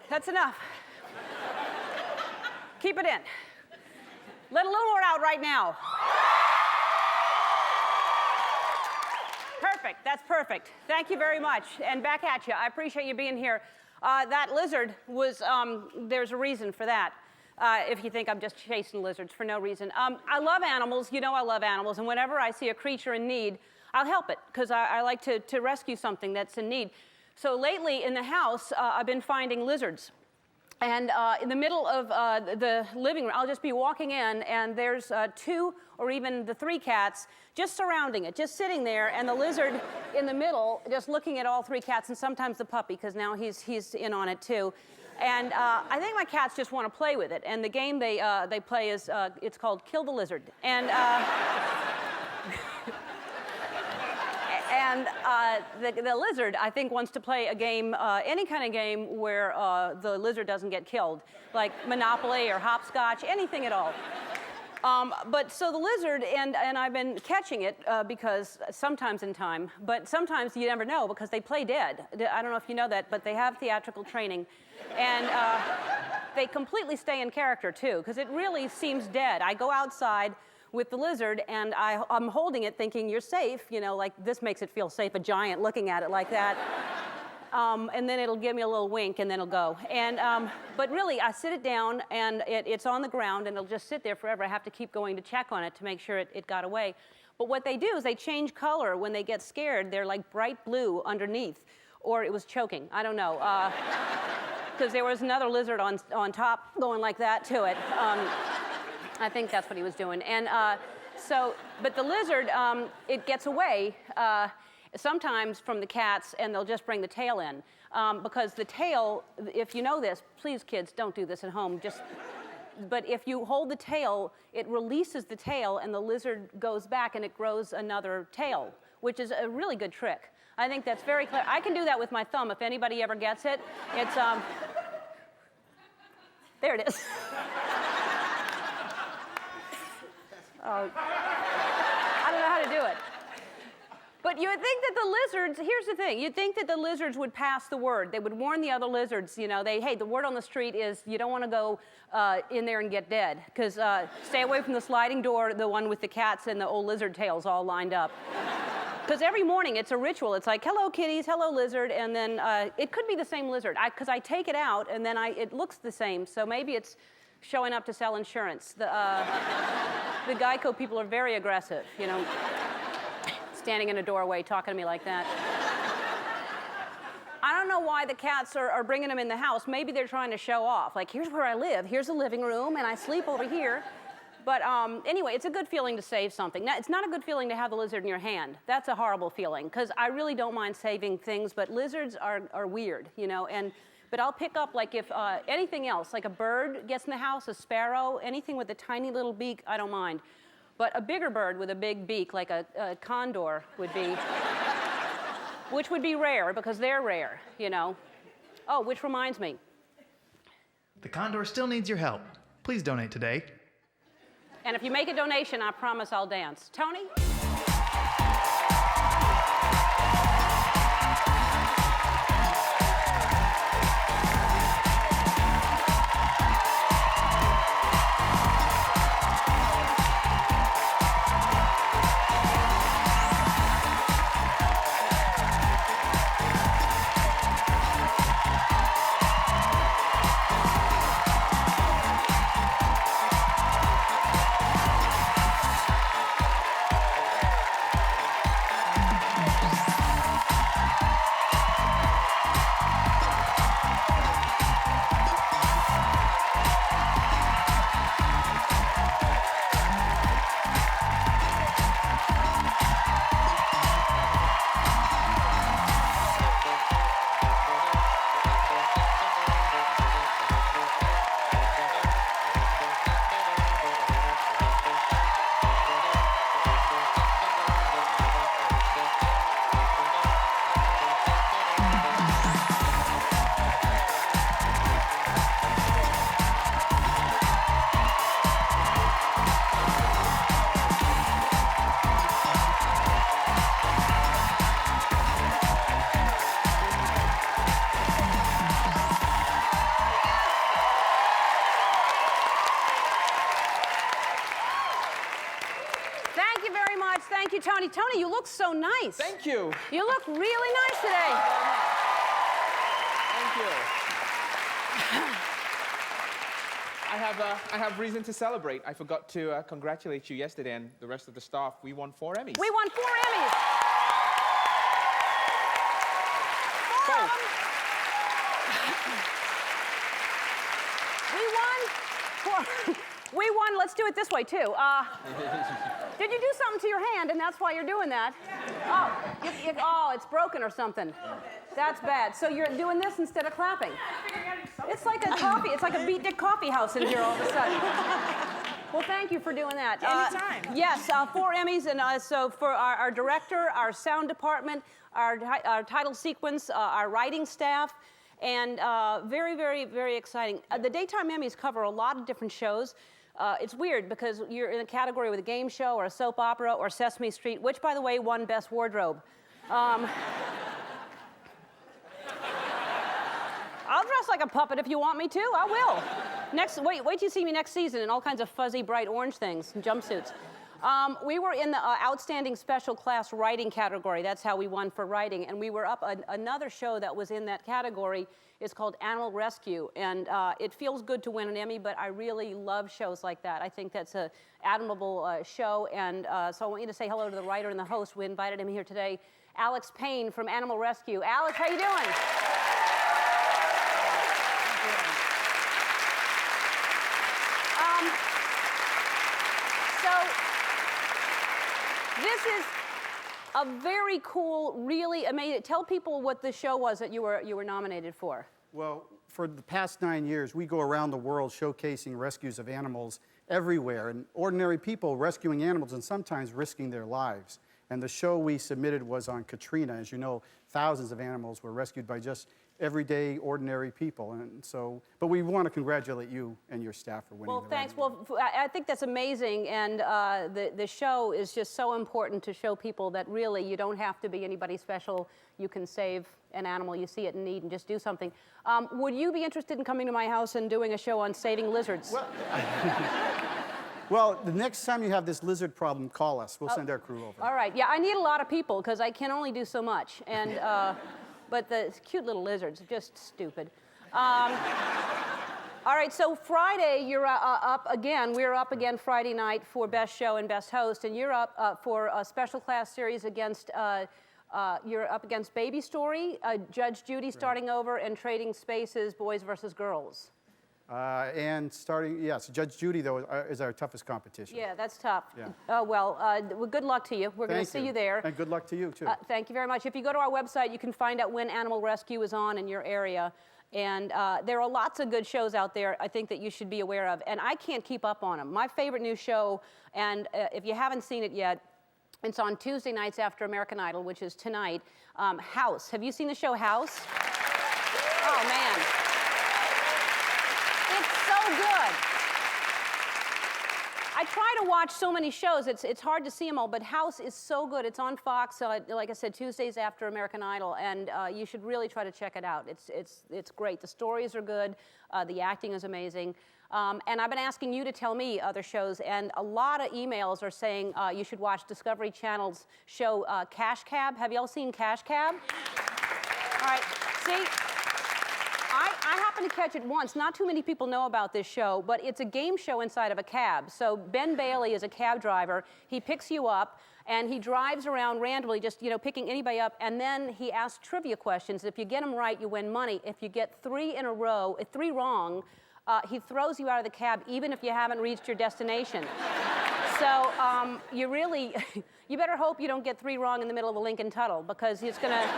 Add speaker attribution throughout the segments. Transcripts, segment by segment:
Speaker 1: That's enough. Keep it in. Let a little more out right now. Perfect. That's perfect. Thank you very much. And back at you. I appreciate you being here. That lizard was, there's a reason for that. If you think I'm just chasing lizards for no reason. I love animals. You know I love animals. And whenever I see a creature in need, I'll help it because I like to rescue something that's in need. So lately in the house, I've been finding lizards. And in the middle of the living room, I'll just be walking in, and there's 2 or even the 3 cats just surrounding it, just sitting there, and the lizard in the middle just looking at all 3 cats, and sometimes the puppy, because now he's in on it too. And I think my cats just want to play with it. And the game they play is, it's called Kill the Lizard. And, the lizard, I think, wants to play a game, any kind of game where the lizard doesn't get killed, like Monopoly or hopscotch, anything at all. But so the lizard, and I've been catching it because sometimes in time, but sometimes you never know because they play dead. I don't know if you know that, but they have theatrical training. And they completely stay in character, too, because it really seems dead. I go outside with the lizard, and I'm holding it thinking, you're safe, you know, like this makes it feel safe, a giant looking at it like that. And then it'll give me a little wink, and then it'll go. And, but really, I sit it down, and it's on the ground, and it'll just sit there forever. I have to keep going to check on it to make sure it got away. But what they do is they change color when they get scared. They're like bright blue underneath, or it was choking. I don't know. Because there was another lizard on top going like that to it. I think that's what he was doing. And but the lizard, it gets away sometimes from the cats, and they'll just bring the tail in. Because the tail, if you know this, please kids, don't do this at home. But if you hold the tail, it releases the tail, and the lizard goes back, and it grows another tail, which is a really good trick. I think that's very clever. I can do that with my thumb if anybody ever gets it. It's, there it is. Oh, I don't know how to do it. But you would think that the lizards, here's the thing, you'd think that the lizards would pass the word. They would warn the other lizards, you know, hey, the word on the street is you don't want to go in there and get dead, because stay away from the sliding door, the one with the cats and the old lizard tails all lined up. Because every morning it's a ritual. It's like, hello, kitties, hello, lizard, and then it could be the same lizard. Because I take it out, and then it looks the same, so maybe it's showing up to sell insurance. The Geico people are very aggressive, you know, standing in a doorway talking to me like that. I don't know why the cats are bringing them in the house. Maybe they're trying to show off. Like, here's where I live. Here's the living room, and I sleep over here. But anyway, it's a good feeling to save something. Now, it's not a good feeling to have the lizard in your hand. That's a horrible feeling, because I really don't mind saving things, but lizards are weird, you know. But I'll pick up, like, if anything else, like a bird gets in the house, a sparrow, anything with a tiny little beak, I don't mind. But a bigger bird with a big beak, like a condor, would be, which would be rare, because they're rare, you know. Oh, which reminds me.
Speaker 2: The condor still needs your help. Please donate today.
Speaker 1: And if you make a donation, I promise I'll dance. Tony? you, Tony. Tony, you look so nice.
Speaker 3: Thank you.
Speaker 1: You look really nice today.
Speaker 3: Thank you. I have reason to celebrate. I forgot to congratulate you yesterday and the rest of the staff. We won 4 Emmys.
Speaker 1: We won 4 Emmys. We won, let's do it this way too. Did you do something to your hand and that's why you're doing that? Oh, it's broken or something. That's bad. So you're doing this instead of clapping. It's like a beatnik coffee house in here all of a sudden. Well, thank you for doing that.
Speaker 4: Anytime.
Speaker 1: Yes, 4 Emmys, and so for our director, our sound department, our title sequence, our writing staff, and very, very, very exciting. The Daytime Emmys cover a lot of different shows. It's weird because you're in a category with a game show or a soap opera or Sesame Street, which, by the way, won Best Wardrobe. I'll dress like a puppet if you want me to. I will. Wait till you see me next season in all kinds of fuzzy, bright orange things and jumpsuits. We were in the Outstanding Special Class Writing category. That's how we won for writing. And we were up another show that was in that category. It's called Animal Rescue. And it feels good to win an Emmy, but I really love shows like that. I think that's an admirable show. And so I want you to say hello to the writer and the host. We invited him here today, Alex Payne from Animal Rescue. Alex, how you doing? This is a very cool, really amazing. Tell people what the show was that you were nominated for.
Speaker 5: Well, for the past 9 years, we go around the world showcasing rescues of animals everywhere, and ordinary people rescuing animals and sometimes risking their lives. And the show we submitted was on Katrina. As you know, thousands of animals were rescued by just everyday, ordinary people. And so, but we want to congratulate you and your staff for winning.
Speaker 1: Well,
Speaker 5: the
Speaker 1: thanks.
Speaker 5: Emmy.
Speaker 1: Well, I think that's amazing, and the show is just so important to show people that really you don't have to be anybody special. You can save an animal you see it in need and just do something. Would you be interested in coming to my house and doing a show on saving lizards?
Speaker 5: Well, the next time you have this lizard problem, call us. We'll send our crew over.
Speaker 1: All right. Yeah, I need a lot of people because I can only do so much, and. But the cute little lizards are just stupid. All right, so Friday, you're up again. We're up again Friday night for Best Show and Best Host, and you're up for a special class series against, you're up against Baby Story, Judge Judy starting over, and Trading Spaces, Boys versus Girls.
Speaker 5: And starting, yes, Judge Judy, though, is our toughest competition.
Speaker 1: Yeah, that's tough.
Speaker 5: Yeah.
Speaker 1: Oh, well, good luck to you. We're going to see you there.
Speaker 5: And good luck to you, too.
Speaker 1: Thank you very much. If you go to our website, you can find out when Animal Rescue is on in your area. And there are lots of good shows out there, I think, that you should be aware of. And I can't keep up on them. My favorite new show, and if you haven't seen it yet, it's on Tuesday nights after American Idol, which is tonight, House. Have you seen the show House? Oh, man. Good. I try to watch so many shows. It's hard to see them all, but House is so good. It's on Fox, like I said, Tuesdays after American Idol, and you should really try to check it out. It's great. The stories are good. The acting is amazing. And I've been asking you to tell me other shows, and a lot of emails are saying you should watch Discovery Channel's show Cash Cab. Have y'all seen Cash Cab? All right. See? I happened to catch it once. Not too many people know about this show, but it's a game show inside of a cab. So Ben Bailey is a cab driver. He picks you up, and he drives around randomly, just picking anybody up, and then he asks trivia questions. If you get them right, you win money. If you get 3 in a row, 3 wrong, he throws you out of the cab, even if you haven't reached your destination. So you better hope you don't get 3 wrong in the middle of a Lincoln Tunnel, because it's going to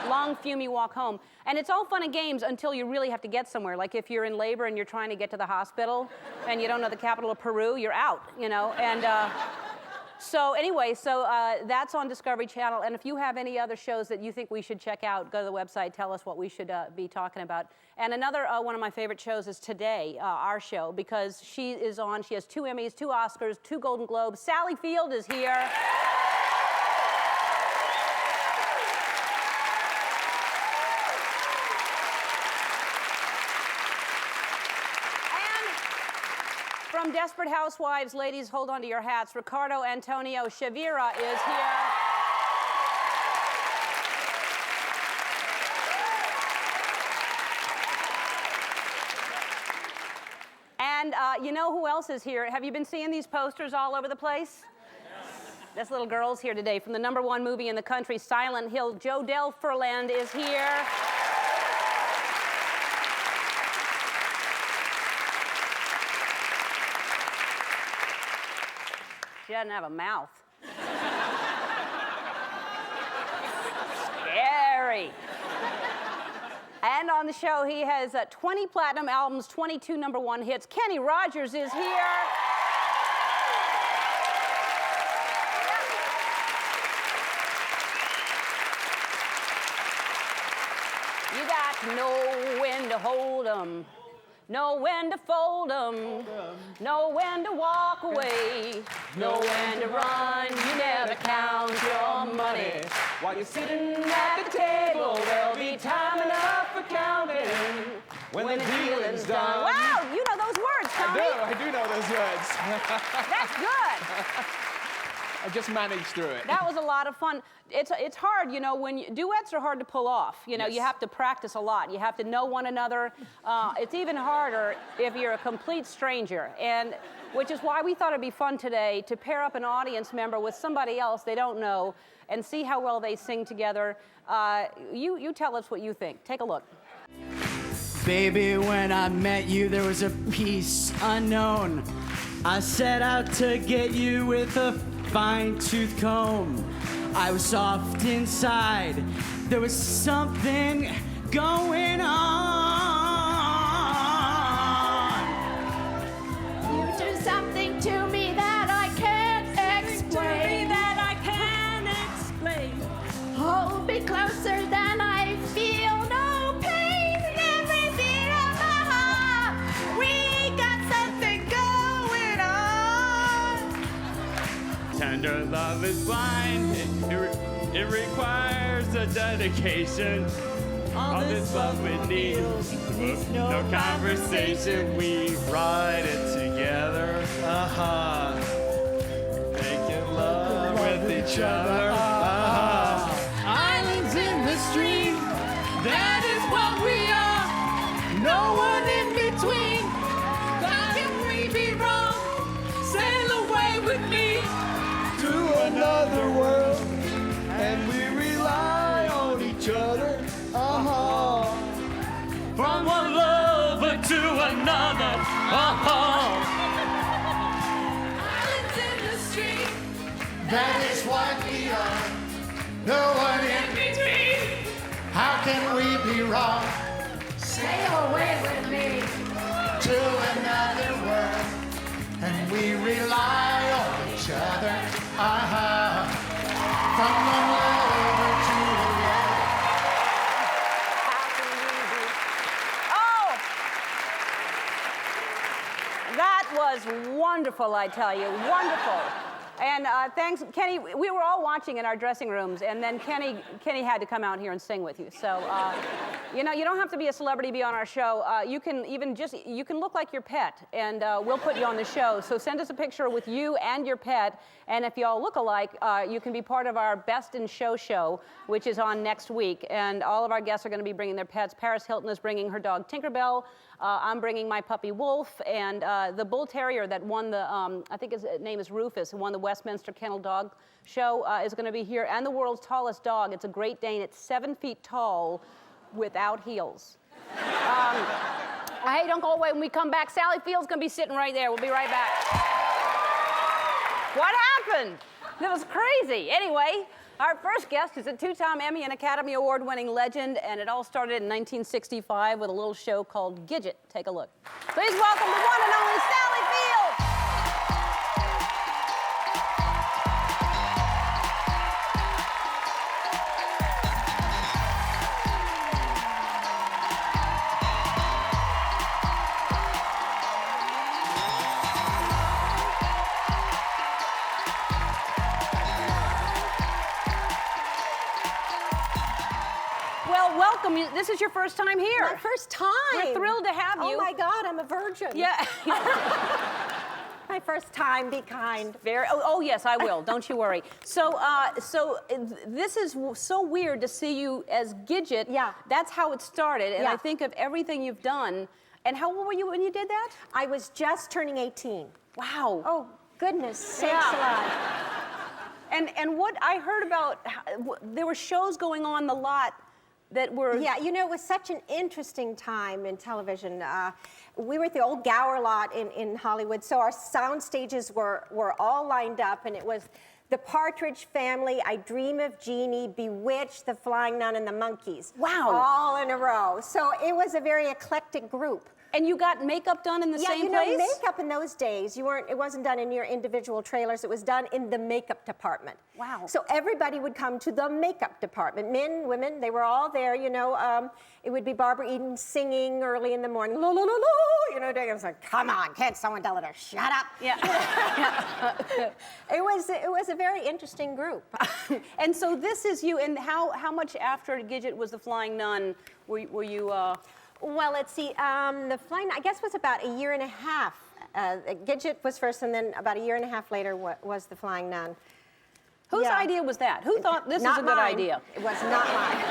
Speaker 1: long fumey walk home. And it's all fun and games until you really have to get somewhere. Like if you're in labor and you're trying to get to the hospital and you don't know the capital of Peru, you're out, And so anyway, that's on Discovery Channel. And if you have any other shows that you think we should check out, go to the website, tell us what we should be talking about. And another one of my favorite shows is Today, our show, because she is on. She has 2 Emmys, 2 Oscars, 2 Golden Globes. Sally Field is here. And From Desperate Housewives, ladies, hold on to your hats. Ricardo Antonio Chavira is here. And you know who else is here? Have you been seeing these posters all over the place? Yes. This little girl's here today from the #1 movie in the country, Silent Hill. Jodelle Ferland is here. She doesn't have a mouth. Scary. And on the show, he has 20 platinum albums, 22 #1 hits. Kenny Rogers is here. You got to know when to hold 'em, know when to fold 'em, know when to walk away, know when to run. You never count your money.
Speaker 3: While you're sitting at the table, there'll be time enough for counting when the dealing's done.
Speaker 1: Wow, you know those words, Tommy.
Speaker 3: I do know those words.
Speaker 1: That's good.
Speaker 3: I just managed through it.
Speaker 1: That was a lot of fun. It's hard, you know, duets are hard to pull off. You know,
Speaker 3: Yes.
Speaker 1: you have to practice a lot. You have to know one another. It's even harder if you're a complete stranger, and which is why we thought it'd be fun today to pair up an audience member with somebody else they don't know and see how well they sing together. You tell us what you think. Take a look.
Speaker 4: Baby, when I met you, there was a peace unknown. I set out to get you with a fine-tooth comb. I was soft inside. There was something going on.
Speaker 6: You do something to me that I can't explain. Hold me closer than I feel no pain. Every beat of my heart, we got something going on.
Speaker 4: Tender love is blind. It requires a dedication. All this love we need. No conversation. We ride it together. Making love with each other. Islands in the stream. That is what we are. No one in between. How can we be wrong? Sail away with me to another world, and we rely on each other. From one lover to another.
Speaker 6: Islands in the stream.
Speaker 7: That is what we are. No one in
Speaker 6: Between.
Speaker 7: How can we be wrong?
Speaker 6: Sail away with me.
Speaker 7: To another world, and we rely on each other. From one lover to another.
Speaker 1: How can we be? Oh! That was wonderful, I tell you. Wonderful. And thanks, Kenny. We were all watching in our dressing rooms, and then Kenny had to come out here and sing with you. So, you know, you don't have to be a celebrity to be on our show. You can you can look like your pet, and we'll put you on the show. So send us a picture with you and your pet, and if you all look alike, you can be part of our Best in Show, which is on next week. And all of our guests are going to be bringing their pets. Paris Hilton is bringing her dog Tinkerbell. I'm bringing my puppy Wolf, and the bull terrier that won the, I think his name is Rufus, who won the Westminster Kennel Dog Show, is going to be here, and the world's tallest dog. It's a Great Dane. It's 7 feet tall without heels. Hey, don't go away. When we come back, Sally Field's going to be sitting right there. We'll be right back. What happened? That was crazy. Anyway, our first guest is a 2-time Emmy and Academy Award-winning legend, and it all started in 1965 with a little show called Gidget. Take a look. Please welcome the one and only Sally Field. Well, welcome. This is your first time here.
Speaker 8: My first time.
Speaker 1: We're thrilled to have you.
Speaker 8: Oh my God, I'm a virgin.
Speaker 1: Yeah.
Speaker 6: my first time. Be kind.
Speaker 1: Oh, yes, I will. Don't you worry. So, this is so weird to see you as Gidget.
Speaker 6: Yeah.
Speaker 1: That's how it started. And
Speaker 6: Yeah.
Speaker 1: I think of everything you've done. And how old were you when you did that?
Speaker 6: I was just turning 18.
Speaker 1: Wow.
Speaker 6: Oh, goodness sakes alive.
Speaker 1: And what I heard about, there were shows going on the lot that were...
Speaker 6: Yeah, you know, it was such an interesting time in television. We were at the old Gower lot in Hollywood, so our sound stages were all lined up, and it was The Partridge Family, I Dream of Jeannie, Bewitched, The Flying Nun, and The Monkees.
Speaker 1: Wow.
Speaker 6: All in a row. So it was a very eclectic group.
Speaker 1: And you got makeup done in the same
Speaker 6: Yeah, you
Speaker 1: place?
Speaker 6: know, makeup in those days, it wasn't done in your individual trailers, it was done in the makeup department.
Speaker 1: Wow.
Speaker 6: So everybody would come to the makeup department, men, women, they were all there, you know. It would be Barbara Eden singing early in the morning, la la la la, you know, I was like, come on, can't someone tell her to shut up?
Speaker 1: Yeah.
Speaker 6: It was a very interesting group.
Speaker 1: And so this is you, and how much after Gidget was the Flying Nun were you...
Speaker 6: Well, let's see. The Flying, I guess, was about a year and a half. Gidget was first, and then about a year and a half later was the Flying Nun.
Speaker 1: Whose
Speaker 6: Yeah.
Speaker 1: idea was that? Who thought this is
Speaker 6: Not
Speaker 1: a good
Speaker 6: mine.
Speaker 1: idea?
Speaker 6: It was not mine.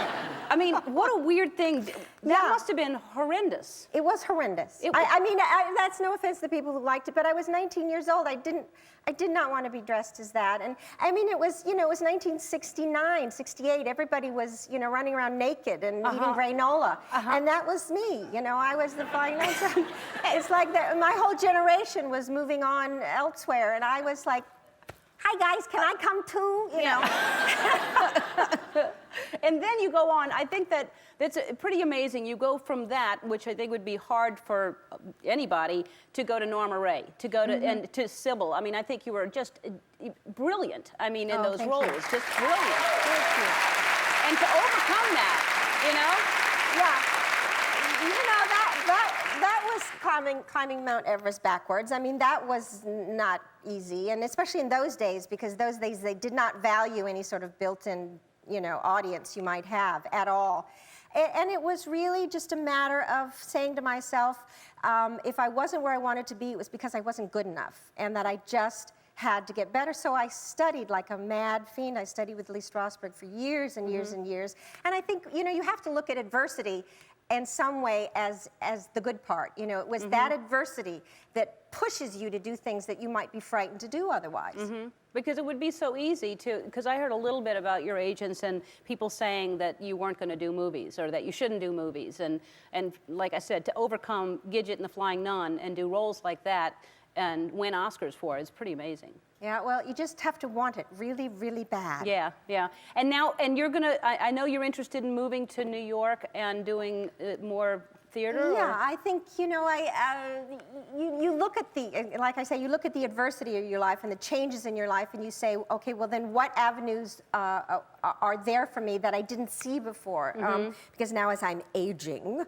Speaker 1: I mean, what a weird thing. That
Speaker 6: Yeah.
Speaker 1: must have been horrendous.
Speaker 6: It was horrendous.
Speaker 1: It
Speaker 6: I mean, that's no offense to the people who liked it, but I was 19 years old. I did not want to be dressed as that. And I mean, it was, you know, it was 1969, 68. Everybody was, you know, running around naked and eating granola. And that was me. You know, I was the Flying Nun. So it's like my whole generation was moving on elsewhere, and I was like, hi guys, can I come too? You know.
Speaker 1: And then you go on. I think that's pretty amazing. You go from that, which I think would be hard for anybody, to go to Norma Ray, to go to and to Sybil. I mean, I think you were just brilliant. I mean, in those
Speaker 6: thank
Speaker 1: roles,
Speaker 6: you.
Speaker 1: just brilliant.
Speaker 6: Thank you.
Speaker 1: And to overcome that, you know.
Speaker 6: Yeah. You know, that was climbing Mount Everest backwards. I mean, that was not easy, and especially in those days, because those days they did not value any sort of built-in, you know, audience you might have at all. And it was really just a matter of saying to myself, if I wasn't where I wanted to be, it was because I wasn't good enough, and that I just had to get better. So I studied like a mad fiend. I studied with Lee Strasberg for years and years and years. And I think, you know, you have to look at adversity in some way as the good part. You know, it was that adversity that pushes you to do things that you might be frightened to do otherwise.
Speaker 1: Because it would be so easy to, because I heard a little bit about your agents and people saying that you weren't going to do movies or that you shouldn't do movies. And like I said, to overcome Gidget and the Flying Nun and do roles like that and win Oscars for it is pretty amazing.
Speaker 6: Yeah, well, you just have to want it really, really bad.
Speaker 1: Yeah, yeah. And now, and you're going to, I know you're interested in moving to New York and doing more theater?
Speaker 6: Yeah,
Speaker 1: or?
Speaker 6: I think, you know, you look at like I say, you look at the adversity of your life and the changes in your life, and you say, okay, well then what avenues are there for me that I didn't see before? Because now as I'm aging,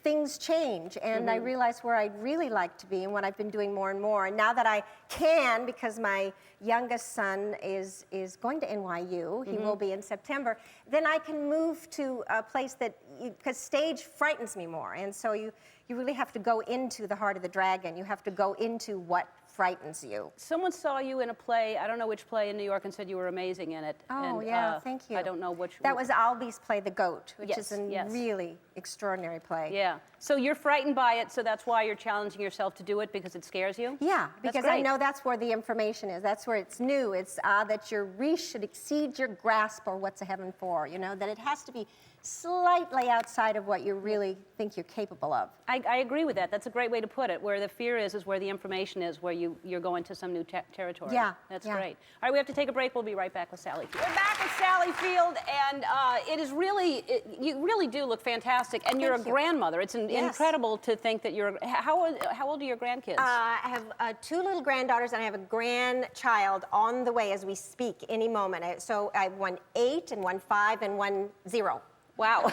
Speaker 6: things change, and I realize where I'd really like to be and what I've been doing more and more. And now that I can, because my youngest son is going to NYU, he will be in September, then I can move to a place that, because stage frightens me more, and so you really have to go into the heart of the dragon. You have to go into what frightens you.
Speaker 1: Someone saw you in a play, I don't know which play in New York, and said you were amazing in it.
Speaker 6: Oh,
Speaker 1: and,
Speaker 6: yeah, thank you.
Speaker 1: I don't know which.
Speaker 6: That was Albie's play, The Goat, which
Speaker 1: Yes,
Speaker 6: is a
Speaker 1: yes.
Speaker 6: really extraordinary play.
Speaker 1: Yeah. So you're frightened by it, so that's why you're challenging yourself to do it, because it scares you?
Speaker 6: Yeah,
Speaker 1: That's
Speaker 6: because I
Speaker 1: great.
Speaker 6: know that's where the information is. That's where it's new. It's that your reach should exceed your grasp, or what's a heaven for, you know, that it has to be slightly outside of what you really think you're capable of.
Speaker 1: I agree with that. That's a great way to put it. Where the fear is where the information is, where you're going to some new territory.
Speaker 6: Yeah,
Speaker 1: That's
Speaker 6: yeah.
Speaker 1: great. All right, we have to take a break. We'll be right back with Sally Field. We're back with Sally Field, and it is really, you really do look fantastic, and you're a
Speaker 6: Thank you.
Speaker 1: grandmother. It's
Speaker 6: Yes.
Speaker 1: incredible to think that you're, how old are your grandkids?
Speaker 6: I have 2 little granddaughters, and I have a grandchild on the way as we speak any moment. So I have one 8 and one 5 and one 0.
Speaker 1: Wow.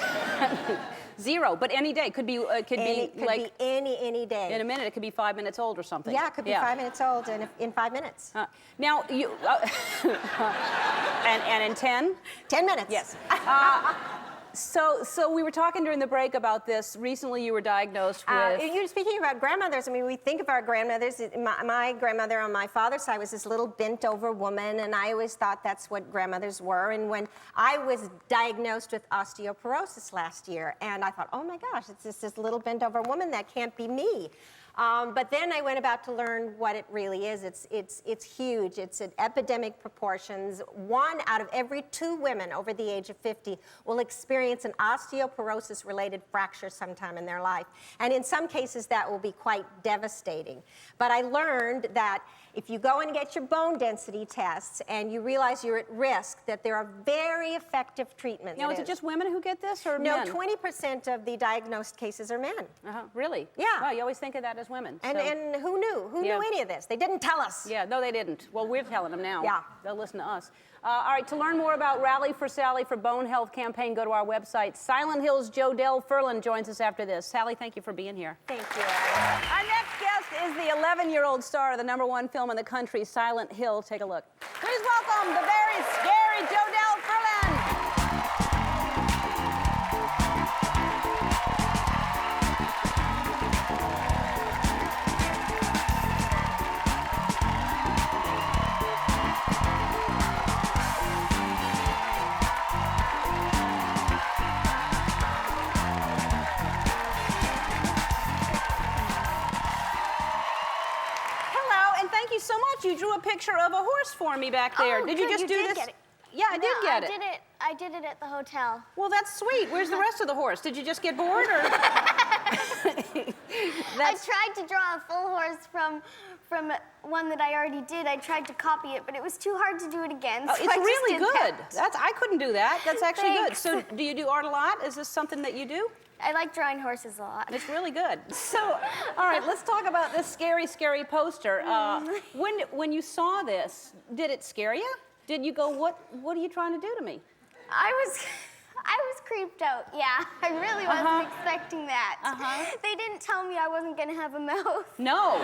Speaker 1: 0, but any day. Could be,
Speaker 6: Could be any day.
Speaker 1: in a minute, it could be 5 minutes old or something.
Speaker 6: Yeah, it could be 5 minutes old in 5 minutes.
Speaker 1: Now, you, and in 10?
Speaker 6: 10 minutes.
Speaker 1: Yes. So we were talking during the break about this. Recently, you were diagnosed with.
Speaker 6: You're speaking about grandmothers. I mean, we think of our grandmothers. My grandmother on my father's side was this little bent-over woman, and I always thought that's what grandmothers were. And when I was diagnosed with osteoporosis last year, and I thought, oh my gosh, it's just this little bent-over woman. That can't be me. But then I went about to learn what it really is. It's huge. It's at epidemic proportions. 1 out of every 2 women over the age of 50 will experience an osteoporosis-related fracture sometime in their life. And in some cases, that will be quite devastating. But I learned that if you go and get your bone density tests and you realize you're at risk, that there are very effective treatments.
Speaker 1: Now, is it just women who get this, or
Speaker 6: no,
Speaker 1: men?
Speaker 6: 20% of the diagnosed cases are men.
Speaker 1: Really?
Speaker 6: Yeah.
Speaker 1: Wow, you always think of that as women.
Speaker 6: And,
Speaker 1: so.
Speaker 6: and who knew? Who knew any of this? They didn't tell us.
Speaker 1: Yeah, no, they didn't. Well, we're telling them now.
Speaker 6: Yeah.
Speaker 1: They'll listen to us. All right, to learn more about Rally for Sally for Bone Health campaign, go to our website. Silent Hill's Jodelle Ferland joins us after this. Sally, thank you for being here.
Speaker 6: Thank you.
Speaker 1: Our next guest is the 11-year-old star of the #1 film in the country, Silent Hill. Take a look. Please welcome the very scary Jodelle Ferland. Thank you so much. You drew a picture of a horse for me back there.
Speaker 8: Oh,
Speaker 1: did you
Speaker 8: good.
Speaker 1: just do this?
Speaker 8: Get it.
Speaker 1: Yeah, I did get it.
Speaker 8: I did it at the hotel.
Speaker 1: Well, that's sweet. Where's the rest of the horse? Did you just get bored, or?
Speaker 8: I tried to draw a full horse from one that I already did. I tried to copy it, but it was too hard to do it again.
Speaker 1: Oh,
Speaker 8: so
Speaker 1: it's
Speaker 8: I just
Speaker 1: really
Speaker 8: did
Speaker 1: good.
Speaker 8: that.
Speaker 1: I couldn't do that. That's actually good.
Speaker 8: Thanks.
Speaker 1: So, do you do art a lot? Is this something that you do?
Speaker 8: I like drawing horses a lot.
Speaker 1: It's really good. So, all right, let's talk about this scary, scary poster. When you saw this, did it scare you? Did you go, what are you trying to do to me?
Speaker 8: I was creeped out. Yeah, I really wasn't expecting that. They didn't tell me I wasn't gonna have a mouth.
Speaker 1: No,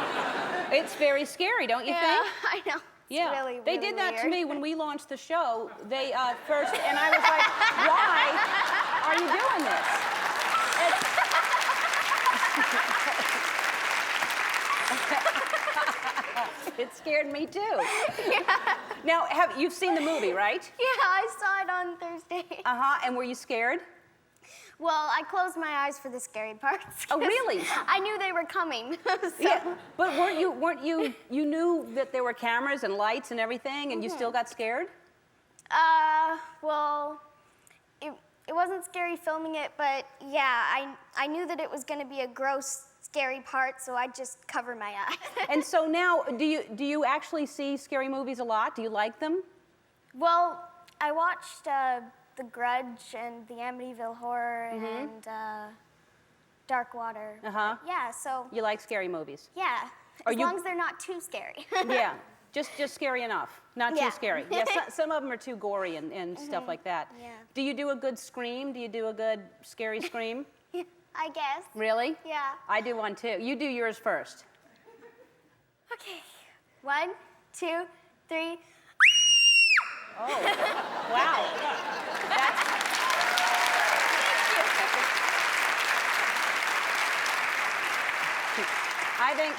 Speaker 1: it's very scary, don't you think?
Speaker 8: I know.
Speaker 1: Yeah,
Speaker 8: It's really,
Speaker 1: they
Speaker 8: really
Speaker 1: did that
Speaker 8: weird.
Speaker 1: to me when we launched the show. They first, and I was like, why are you doing this? It scared me too.
Speaker 8: Yeah.
Speaker 1: Now, you've seen the movie, right?
Speaker 8: Yeah, I saw it on Thursday.
Speaker 1: And were you scared?
Speaker 8: Well, I closed my eyes for the scary parts.
Speaker 1: Oh, really?
Speaker 8: I knew they were coming. So.
Speaker 1: Yeah, but weren't you knew that there were cameras and lights and everything, and you still got scared?
Speaker 8: Well, it wasn't scary filming it, but yeah, I knew that it was going to be a gross, scary part, so I just covered my eyes.
Speaker 1: And so now, do you actually see scary movies a lot? Do you like them?
Speaker 8: Well, I watched The Grudge and the Amityville Horror and Dark Water. Yeah, so.
Speaker 1: You like scary movies?
Speaker 8: Yeah, as long as they're not too scary.
Speaker 1: Yeah, just scary enough, not too
Speaker 8: Yeah.
Speaker 1: scary. Yeah, some of them are too gory and stuff like that.
Speaker 8: Yeah.
Speaker 1: Do you do a good scream? Do you do a good scary scream?
Speaker 8: I guess.
Speaker 1: Really?
Speaker 8: Yeah.
Speaker 1: I do one too. You do yours first.
Speaker 8: Okay. 1, 2, 3.
Speaker 1: Oh, wow. I think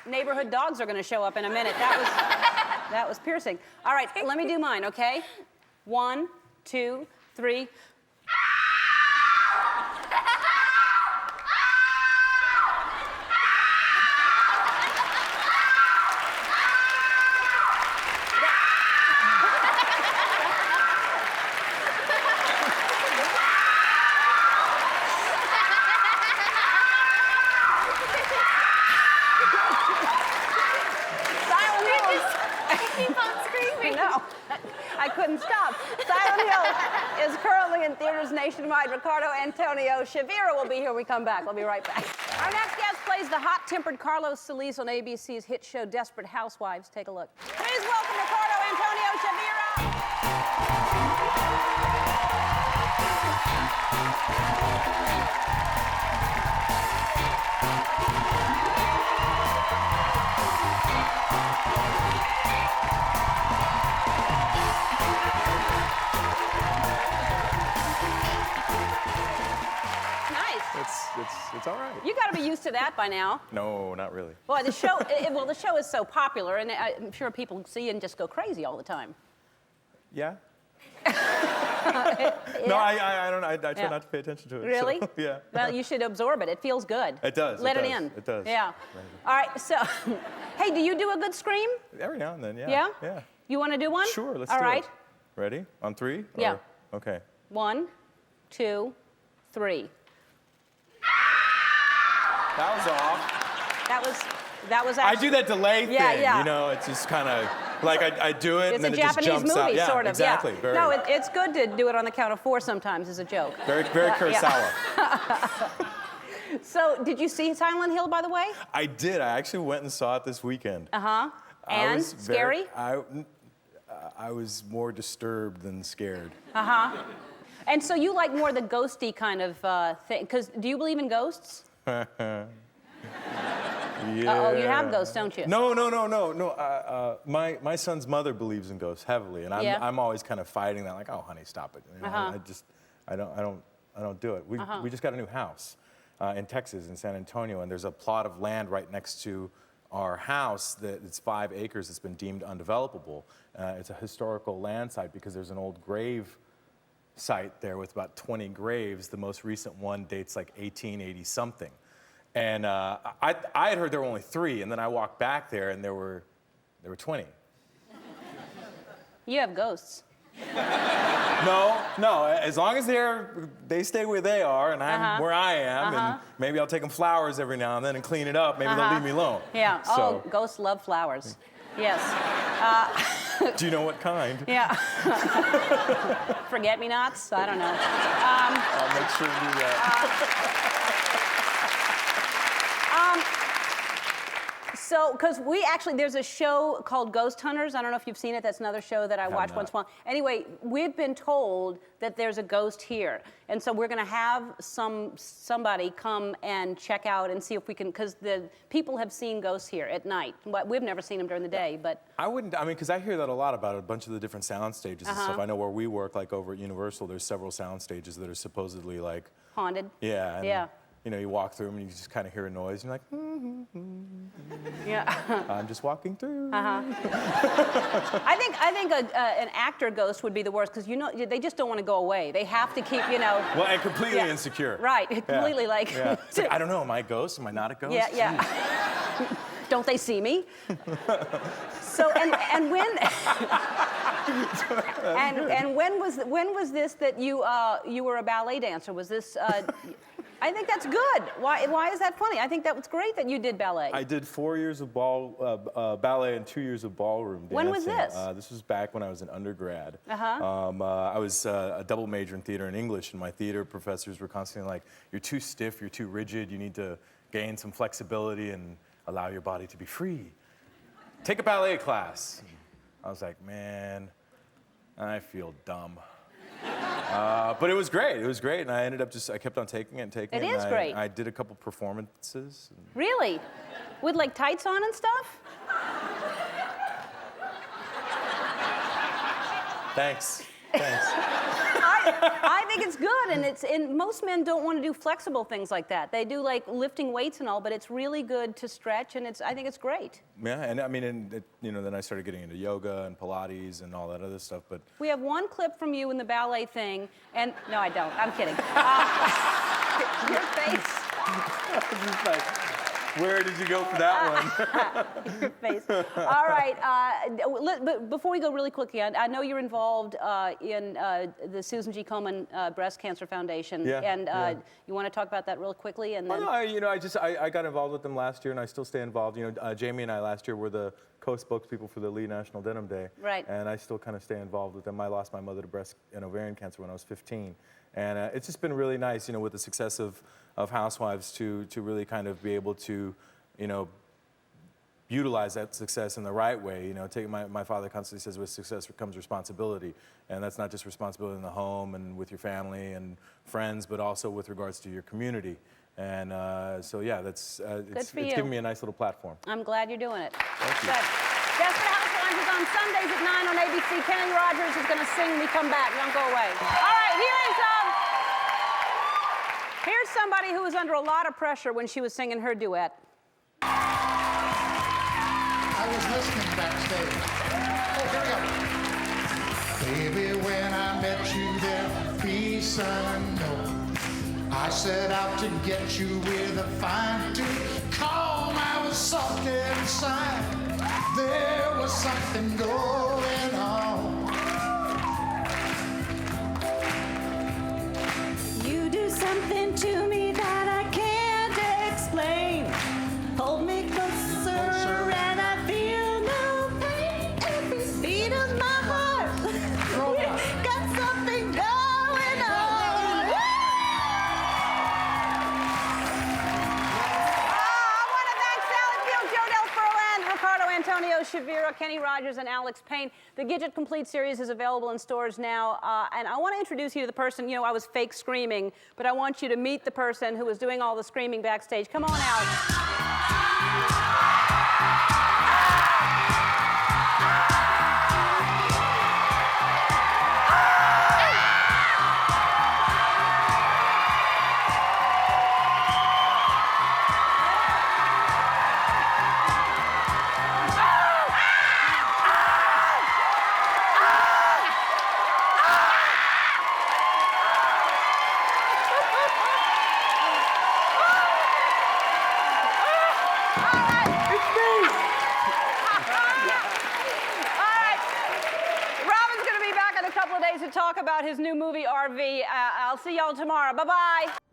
Speaker 1: neighborhood dogs are going to show up in a minute. That was piercing. All right, let me do mine, okay? 1, 2, 3. No, I couldn't stop. Silent Hill is currently in theaters nationwide. Ricardo Antonio Chavira will be here when we come back. We'll be right back. Our next guest plays the hot-tempered Carlos Solis on ABC's hit show Desperate Housewives. Take a look. Please welcome Ricardo Antonio Chavira. to that by now.
Speaker 9: No, not really.
Speaker 1: Well, the show, well, the show is so popular, and I'm sure people see it and just go crazy all the time.
Speaker 9: Yeah? No, I don't. I try not to pay attention to it.
Speaker 1: Really?
Speaker 9: So, yeah.
Speaker 1: Well, you should absorb it. It feels good.
Speaker 9: It does.
Speaker 1: Let
Speaker 9: it
Speaker 1: it
Speaker 9: does,
Speaker 1: in.
Speaker 9: It does.
Speaker 1: Yeah. All right. So, hey, do you do a good scream?
Speaker 9: Every now and then, yeah.
Speaker 1: Yeah?
Speaker 9: Yeah.
Speaker 1: You want to do one?
Speaker 9: Sure, let's
Speaker 1: All
Speaker 9: do
Speaker 1: right.
Speaker 9: it. Ready? On 3?
Speaker 1: Yeah.
Speaker 9: Okay.
Speaker 1: 1, 2, 3.
Speaker 9: That was off.
Speaker 1: That was
Speaker 9: I
Speaker 1: actually.
Speaker 9: do that delay thing.
Speaker 1: Yeah.
Speaker 9: You know, it's just kind of like I do it
Speaker 1: It's
Speaker 9: and then
Speaker 1: a
Speaker 9: it just
Speaker 1: Japanese
Speaker 9: jumps out.
Speaker 1: movie,
Speaker 9: Yeah,
Speaker 1: sort of.
Speaker 9: exactly.
Speaker 1: Yeah.
Speaker 9: Very.
Speaker 1: No, it's good to do it on the count of 4 sometimes as a joke.
Speaker 9: Very Kurosawa.
Speaker 1: So, did you see Silent Hill, by the way?
Speaker 9: I did. I actually went and saw it this weekend.
Speaker 1: Uh-huh. And? Scary?
Speaker 9: I was more disturbed than scared.
Speaker 1: Uh-huh. And so you like more the ghosty kind of thing, because do you believe in ghosts?
Speaker 9: Yeah.
Speaker 1: Uh-oh, you have ghosts, don't you?
Speaker 9: No. My son's mother believes in ghosts heavily, and I'm always kind of fighting that, like, oh, honey, stop it. You know, I don't do it. We just got a new house in Texas, in San Antonio, and there's a plot of land right next to our house that it's 5 acres. It's been deemed undevelopable. It's a historical land site because there's an old grave site there with about 20 graves. The most recent one dates like 1880 something. And I had heard there were only 3, and then I walked back there and there were 20.
Speaker 1: You have ghosts.
Speaker 9: No. As long as they stay where they are, and I'm where I am, and maybe I'll take them flowers every now and then and clean it up. Maybe they'll leave me alone.
Speaker 1: Yeah.
Speaker 9: So.
Speaker 1: Oh, ghosts love flowers. Yes.
Speaker 9: Do you know what kind?
Speaker 1: Yeah. Forget-me-nots? I don't know.
Speaker 9: I'll make sure to do that.
Speaker 1: So, because there's a show called Ghost Hunters. I don't know if you've seen it. That's another show that I watch once in a while. Anyway, we've been told that there's a ghost here. And so we're going to have somebody come and check out and see if we can, because the people have seen ghosts here at night. We've never seen them during the day, but.
Speaker 9: Because I hear that a lot about a bunch of the different sound stages and stuff. I know where we work, like over at Universal, there's several sound stages that are supposedly like.
Speaker 1: Haunted.
Speaker 9: Yeah. And,
Speaker 1: yeah.
Speaker 9: You know, you walk through them and you just kind of hear a noise. And you're like,
Speaker 1: yeah.
Speaker 9: I'm just walking through.
Speaker 1: I think an actor ghost would be the worst because they just don't want to go away. They have to keep,
Speaker 9: Well, and completely insecure.
Speaker 1: Right. Completely like.
Speaker 9: Yeah. It's like, I don't know. Am I a ghost? Am I not a ghost?
Speaker 1: Yeah. Don't they see me? So and when and when was this that you were a ballet dancer? Was this? I think that's good. Why is that funny? I think that was great that you did ballet.
Speaker 9: I did 4 years of ballet and 2 years of ballroom dancing.
Speaker 1: When was this?
Speaker 9: This was back when I was an undergrad.
Speaker 1: Uh-huh.
Speaker 9: I was a double major in theater and English, and my theater professors were constantly like, you're too stiff, you're too rigid, you need to gain some flexibility and allow your body to be free. Take a ballet class. I was like, man, I feel dumb. But it was great. It was great, and I ended up I kept on taking it and taking it.
Speaker 1: It is great.
Speaker 9: I did a couple performances.
Speaker 1: Really? With like tights on and stuff?
Speaker 9: Thanks.
Speaker 1: I think it's good, and most men don't want to do flexible things like that. They do like lifting weights and all, but it's really good to stretch, and I think it's great.
Speaker 9: Yeah, and I mean, then I started getting into yoga and Pilates and all that other stuff, but.
Speaker 1: We have one clip from you in the ballet thing, and no, I don't. I'm kidding. Your face.
Speaker 9: Where did you go for that one?
Speaker 1: Your face. All right. But before we go really quickly, I know you're involved in the Susan G. Komen Breast Cancer Foundation.
Speaker 9: Yeah,
Speaker 1: And you want to talk about that real quickly? And then...
Speaker 9: I got involved with them last year, and I still stay involved. Jamie and I last year were the co-spokespeople for the Lee National Denim Day.
Speaker 1: Right.
Speaker 9: And I still kind of stay involved with them. I lost my mother to breast and ovarian cancer when I was 15. And it's just been really nice, with the success of Housewives to really kind of be able to, utilize that success in the right way. My father constantly says with success comes responsibility. And that's not just responsibility in the home and with your family and friends, but also with regards to your community. And it's given me a nice little platform.
Speaker 1: I'm glad you're doing it.
Speaker 9: Thank you.
Speaker 1: Good. Desperate Housewives is on Sundays at 9 on ABC. Kenny Rogers is going to sing when we come back. Don't go away. All right, here is... Here's somebody who was under a lot of pressure when she was singing her duet.
Speaker 7: I was listening backstage. Oh, here we go. Baby, when I met you, there'd be sun no. I set out to get you with a fine tooth comb. I was soft inside. There was something going on.
Speaker 10: You do something to me that I can't explain. Hold me closer and I feel no pain. Every beat of my heart got something going on.
Speaker 1: I want to thank Sally Field, Jodelle Furland, Ricardo Antonio Chavira, Kenny Rogers, and Alex Payne. The Gidget Complete series is available in stores now. And I want to introduce you to the person, you know, I was fake screaming, but I want you to meet the person who was doing all the screaming backstage. Come on out. To talk about his new movie, RV. I'll see y'all tomorrow. Bye-bye.